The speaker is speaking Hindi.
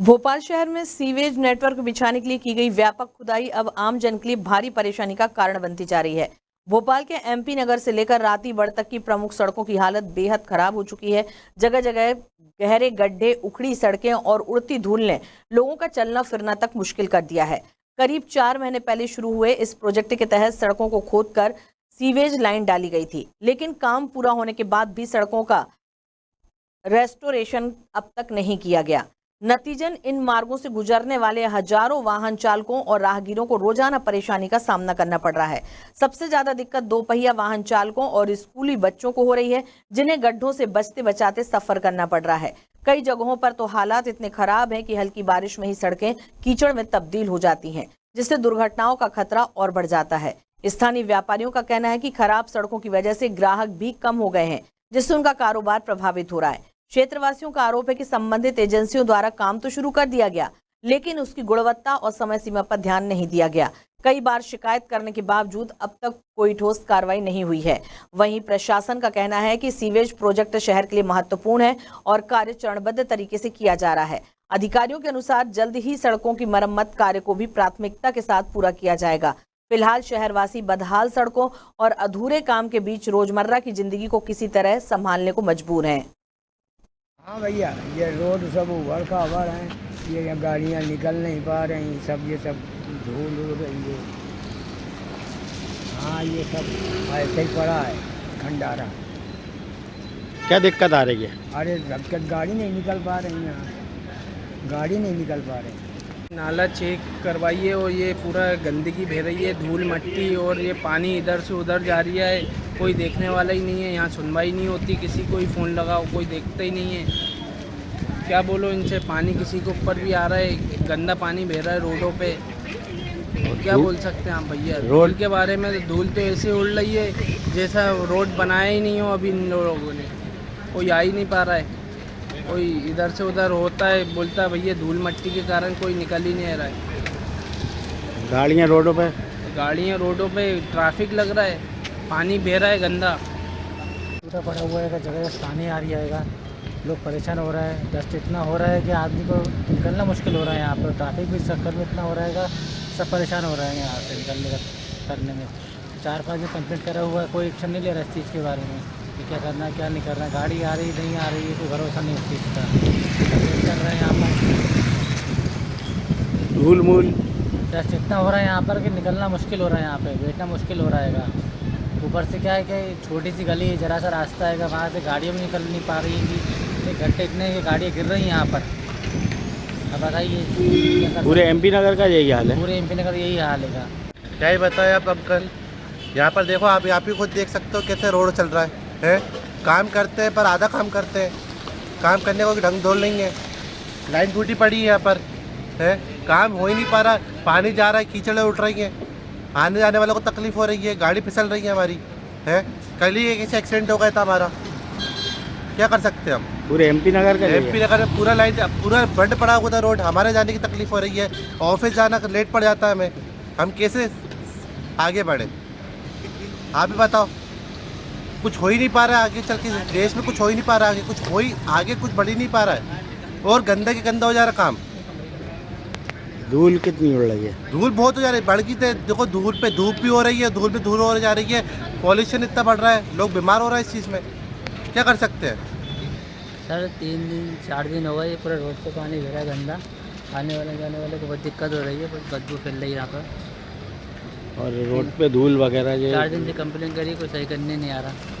भोपाल शहर में सीवेज नेटवर्क बिछाने के लिए की गई व्यापक खुदाई अब आम जन के लिए भारी परेशानी का कारण बनती जा रही है। भोपाल के एमपी नगर से लेकर रातीबड़ तक की प्रमुख सड़कों की हालत बेहद खराब हो चुकी है। जगह जगह गहरे गड्ढे, उखड़ी सड़कें और उड़ती धूल ने लोगों का चलना फिरना तक मुश्किल कर दिया है। करीब 4 महीने पहले शुरू हुए इस प्रोजेक्ट के तहत सड़कों को खोदकर सीवेज लाइन डाली गई थी, लेकिन काम पूरा होने के बाद भी सड़कों का रेस्टोरेशन अब तक नहीं किया गया। नतीजन इन मार्गों से गुजरने वाले हजारों वाहन चालकों और राहगीरों को रोजाना परेशानी का सामना करना पड़ रहा है। सबसे ज्यादा दिक्कत दोपहिया वाहन चालकों और स्कूली बच्चों को हो रही है, जिन्हें गड्ढों से बचते बचाते सफर करना पड़ रहा है। कई जगहों पर तो हालात इतने खराब हैं कि हल्की बारिश में ही सड़कें कीचड़ में तब्दील हो जाती हैं, जिससे दुर्घटनाओं का खतरा और बढ़ जाता है। स्थानीय व्यापारियों का कहना है कि खराब सड़कों की वजह से ग्राहक भी कम हो गए हैं, जिससे उनका कारोबार प्रभावित हो रहा है। क्षेत्रवासियों का आरोप है कि संबंधित एजेंसियों द्वारा काम तो शुरू कर दिया गया, लेकिन उसकी गुणवत्ता और समय सीमा पर ध्यान नहीं दिया गया। कई बार शिकायत करने के बावजूद अब तक कोई ठोस कार्रवाई नहीं हुई है। वहीं प्रशासन का कहना है कि सीवेज प्रोजेक्ट शहर के लिए महत्वपूर्ण है और कार्य चरणबद्ध तरीके से किया जा रहा है। अधिकारियों के अनुसार जल्द ही सड़कों की मरम्मत कार्य को भी प्राथमिकता के साथ पूरा किया जाएगा। फिलहाल शहरवासी बदहाल सड़कों और अधूरे काम के बीच रोजमर्रा की जिंदगी को किसी तरह संभालने को मजबूर हैं। हाँ भैया, ये रोड सब उबड़ खाबड़ हैं, ये गाड़ियाँ निकल नहीं पा रही, सब ये सब धूल उड़ रही है। हाँ, ये सब ऐसे ही पड़ा है खंडारा। क्या दिक्कत आ रही है? अरे दिक्कत, गाड़ी नहीं निकल पा रही यहाँ, गाड़ी नहीं निकल पा रही। नाला चेक करवाइए और ये पूरा गंदगी बह रही है, धूल मट्टी, और ये पानी इधर से उधर जा रही है। कोई देखने वाला ही नहीं है, यहाँ सुनवाई नहीं होती, किसी को ही फ़ोन लगाओ कोई देखता ही नहीं है। क्या बोलो इनसे, पानी किसी के ऊपर भी आ रहा है, गंदा पानी बह रहा है रोडों पे। और क्या बोल सकते हैं आप भैया रोड के बारे में? धूल तो ऐसे उड़ रही है जैसा रोड बनाया ही नहीं हो अभी इन लोगों ने। कोई आ ही नहीं पा रहा है, कोई इधर से उधर होता है, बोलता है भैया धूल मट्टी के कारण कोई निकल ही नहीं रहा है। गाड़ियाँ रोडों पे ट्रैफिक लग रहा है, पानी बह रहा है गंदा। पूरा पड़ा हुआ है, जगह पानी आ रही आएगा, लोग परेशान हो रहा है। डस्ट इतना हो रहा है कि आदमी को निकलना मुश्किल हो रहा है। यहाँ पर ट्रैफिक भी चक्कर में इतना हो रहा है, सब परेशान हो रहे हैं यहाँ से निकलने करने में। 4-5 दिन कंप्लेंट करा हुआ है, कोई एक्शन नहीं ले रहा इस चीज़ के बारे में कि क्या करना है क्या नहीं करना है। गाड़ी आ रही नहीं आ रही है, कोई भरोसा नहीं इस चीज़ का। कर रहे हैं यहाँ पर धूल मूल डस्ट इतना हो रहा है यहाँ पर कि निकलना मुश्किल हो रहा है, यहाँ पे बैठना मुश्किल हो रहा है। ऊपर से क्या है कि छोटी सी गली है, जरा सा रास्ता है, वहाँ से गाड़ियाँ भी निकल नहीं पा रही हैं। गड्ढे इतने कि गाड़ियाँ गिर रही हैं यहाँ पर। अब बताइए, पूरे एमपी नगर का यही हाल है। पूरे एमपी नगर यही हाल है। क्या ही बताएं आप अंकल, यहाँ पर देखो, आप ही खुद देख सकते हो कैसे रोड चल रहा है। काम करते हैं पर आधा काम करते हैं, काम करने को ढंग ढोल नहीं है। लाइन टूटी पड़ी है यहाँ पर है, काम हो ही नहीं पा रहा। पानी जा रहा है, कीचड़ें उठ रही हैं, आने जाने वालों को तकलीफ हो रही है, गाड़ी फिसल रही है हमारी है। कल ही एक एक्सीडेंट हो गया था हमारा, क्या कर सकते हैं हम? पूरे एमपी नगर में पूरा लाइन पूरा बंद पड़ा हुआ था रोड, हमारे जाने की तकलीफ हो रही है। ऑफिस जाना लेट पड़ जाता है हमें, हम कैसे आगे बढ़े? आप ही बताओ, कुछ हो ही नहीं पा रहा है आगे चल के, देश में कुछ हो ही नहीं पा रहा है, आगे कुछ बढ़ ही नहीं पा रहा है, और गंदा के गंदा हो जा रहा काम। धूल कितनी उड़ रही है? धूल बहुत हो जा रही है, बढ़ गई। देखो धूल पे धूप भी हो रही है, धूल पे धूल हो जा रही है, पॉल्यूशन इतना बढ़ रहा है, लोग बीमार हो रहे हैं इस चीज़ में। क्या कर सकते हैं सर? 3-4 दिन हो गए, पूरा रोड पे पानी भरा है गंदा। आने वाले जाने वाले को बहुत दिक्कत हो रही है, बहुत बदबू फैल रही है यहाँ पर। और रोड पे धूल वगैरह 4 दिन से कंप्लेन करी, कोई सही करने नहीं आ रहा।